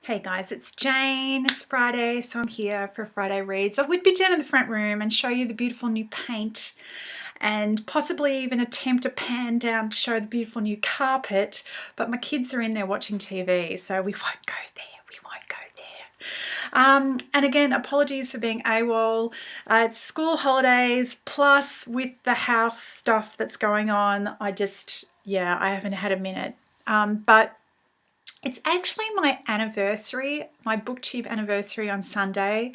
Hey guys, it's Jane. It's Friday, so I'm here for Friday Reads. I would be down in the front room and show you the beautiful new paint and possibly even attempt a pan down to show the beautiful new carpet, but my kids are in there watching TV, so we won't go there. And again, apologies for being AWOL. It's school holidays, plus with the house stuff that's going on, I haven't had a minute. But it's actually my anniversary, my booktube anniversary on Sunday.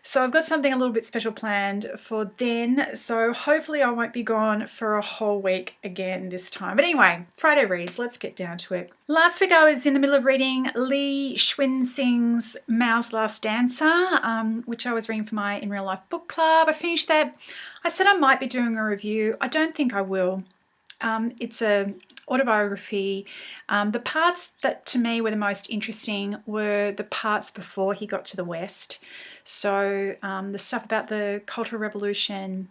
So I've got something a little bit special planned for then. So hopefully I won't be gone for a whole week again this time. But anyway, Friday Reads, let's get down to it. Last week I was in the middle of reading Li Xuanxing's Mao's Last Dancer, which I was reading for my In Real Life book club. I finished that. I said I might be doing a review. I don't think I will. It's a autobiography. The parts that to me were the most interesting were the parts before he got to the West. So the stuff about the Cultural Revolution,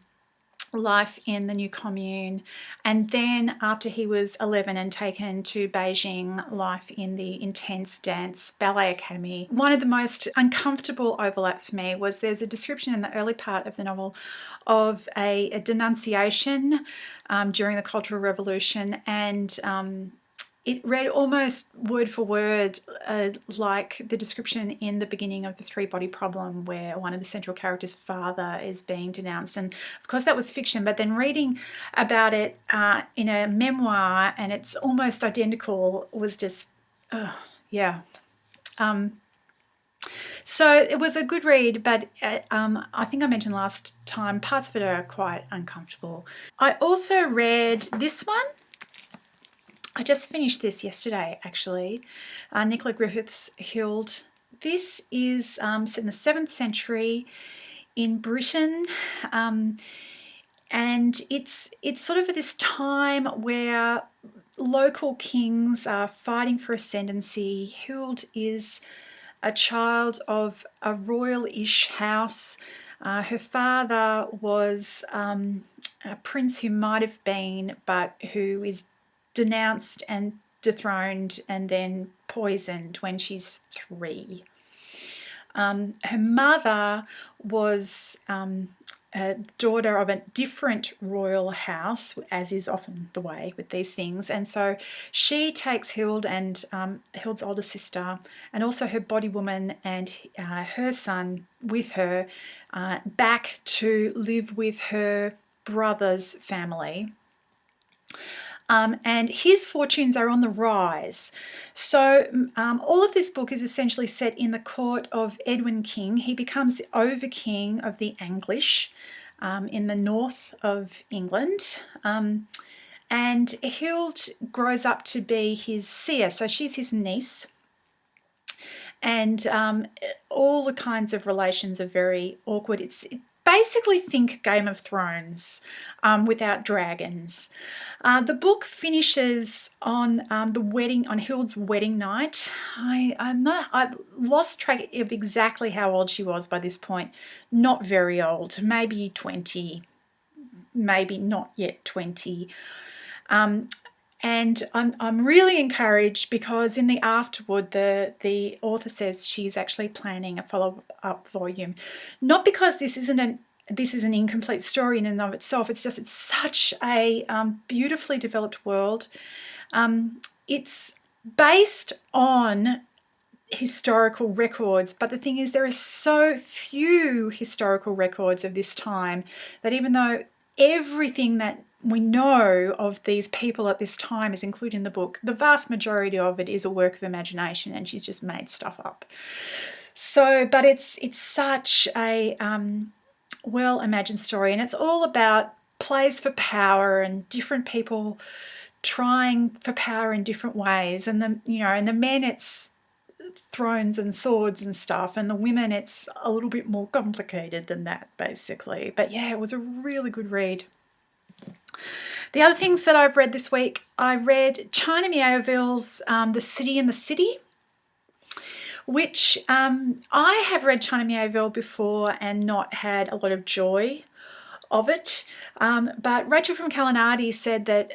life in the new commune, and then after he was 11 and taken to Beijing, life in the intense dance ballet academy. One of the most uncomfortable overlaps for me was there's a description in the early part of the novel of a denunciation during the Cultural Revolution, and it read almost word for word like the description in the beginning of The Three-Body Problem, where one of the central characters' father is being denounced. And of course that was fiction, but then reading about it in a memoir, and it's almost identical, was just, so it was a good read, but I think I mentioned last time, parts of it are quite uncomfortable. I also read this one. I just finished this yesterday, actually. Nicola Griffith's Hild. This is set in the 7th century in Britain, and it's sort of at this time where local kings are fighting for ascendancy. Hild is a child of a royal-ish house. Her father was a prince who might have been, but who is denounced and dethroned and then poisoned when she's 3. Her mother was a daughter of a different royal house, as is often the way with these things, and so she takes Hild and Hild's older sister and also her body woman and her son with her back to live with her brother's family. And his fortunes are on the rise. So all of this book is essentially set in the court of Edwin King. He becomes the over-king of the English in the north of England. And Hild grows up to be his seer, so she's his niece. And all the kinds of relations are very awkward. Basically think Game of Thrones without dragons. The book finishes on on Hild's wedding night. I've lost track of exactly how old she was by this point. Not very old, maybe 20, maybe not yet 20. And I'm really encouraged because in the afterword, the author says she's actually planning a follow-up volume. Not because this is an incomplete story in and of itself. It's such a beautifully developed world. It's based on historical records, but the thing is there are so few historical records of this time that even though everything that we know of these people at this time is included in the book, the vast majority of it is a work of imagination and she's just made stuff up. So, but it's such a well-imagined story, and it's all about plays for power and different people trying for power in different ways, and the men it's thrones and swords and stuff, and the women it's a little bit more complicated than that, basically. But yeah, it was a really good read. The other things that I've read this week, I read China Miéville's The City in the City, which I have read China Miéville before and not had a lot of joy of it. But Rachel from Kalinardi said that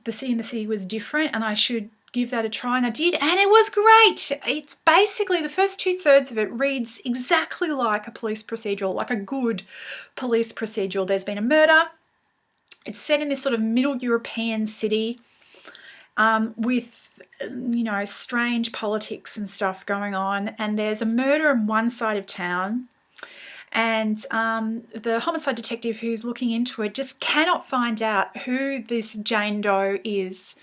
The City in the City was different and I should give that a try, and I did, and it was great. It's basically, the first 2/3 of it reads exactly like a police procedural, like a good police procedural. There's been a murder. It's set in this sort of middle European city with, strange politics and stuff going on, and there's a murder on one side of town, and the homicide detective who's looking into it just cannot find out who this Jane Doe is.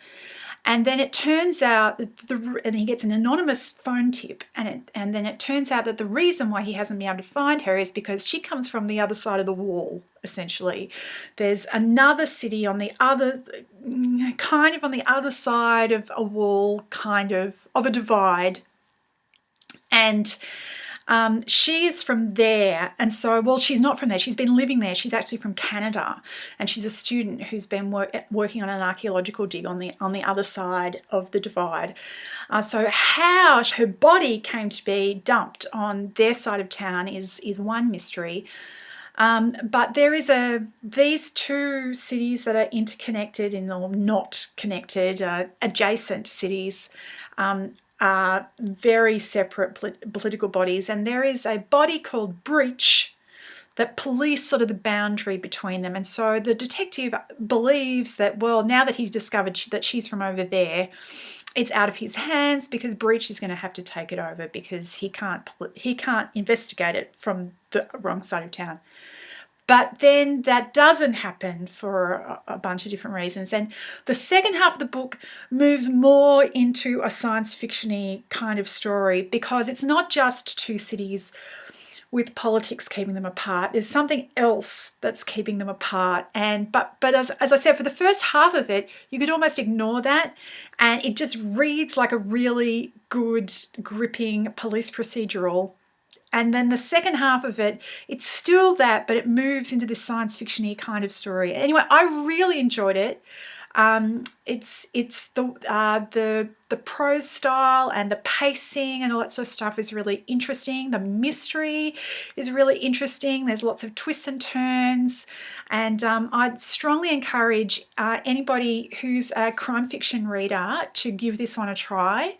And then it turns out that and he gets an anonymous phone tip, and then it turns out that the reason why he hasn't been able to find her is because she comes from the other side of the wall, essentially. There's another city on the other, kind of on the other side of a wall, kind of a divide. And she is from there, and so, well, she's not from there. She's been living there. She's actually from Canada, and she's a student who's been working on an archaeological dig on the other side of the divide. So how her body came to be dumped on their side of town is one mystery. But there is these two cities that are interconnected or not connected, adjacent cities. Are very separate political bodies, and there is a body called Breach that police sort of the boundary between them. And so the detective believes that, well, now that he's discovered that she's from over there, it's out of his hands, because Breach is going to have to take it over, because he can't investigate it from the wrong side of town. But then that doesn't happen for a bunch of different reasons. And the second half of the book moves more into a science fiction-y kind of story, because it's not just two cities with politics keeping them apart. There's something else that's keeping them apart. But as I said, for the first half of it, you could almost ignore that, and it just reads like a really good, gripping police procedural. And then the second half of it, it's still that, but it moves into this science fiction-y kind of story. Anyway, I really enjoyed it. It's the prose style and the pacing and all that sort of stuff is really interesting. The mystery is really interesting. There's lots of twists and turns, and I'd strongly encourage anybody who's a crime fiction reader to give this one a try.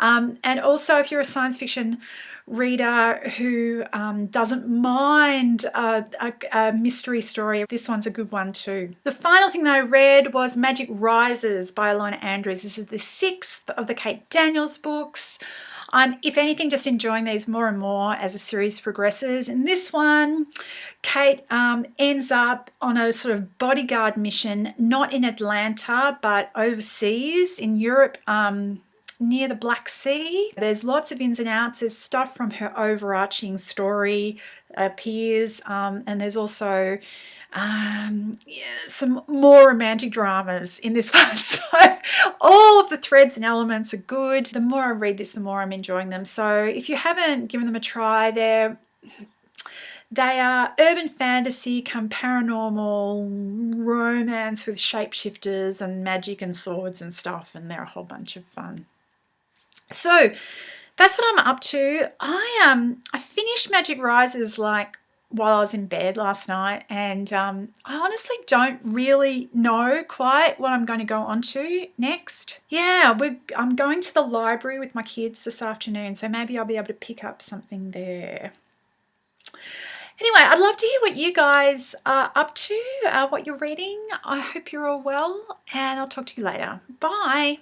And also, if you're a science fiction reader who doesn't mind a mystery story, this one's a good one too. The final thing that I read was Magic Rises by Ilona Andrews. This is the 6th of the Kate Daniels books. I'm, if anything, just enjoying these more and more as the series progresses. In this one, Kate ends up on a sort of bodyguard mission, not in Atlanta, but overseas in Europe, near the Black Sea. There's lots of ins and outs. There's stuff from her overarching story appears, and there's also some more romantic dramas in this one. So all of the threads and elements are good. The more I read this, the more I'm enjoying them. So if you haven't given them a try, they are urban fantasy, come paranormal, romance with shapeshifters and magic and swords and stuff, and they're a whole bunch of fun. So that's what I'm up to. I finished Magic Rises while I was in bed last night, and I honestly don't really know quite what I'm going to go on to next. Yeah, I'm going to the library with my kids this afternoon, so maybe I'll be able to pick up something there. Anyway, I'd love to hear what you guys are up to, what you're reading. I hope you're all well, and I'll talk to you later. Bye.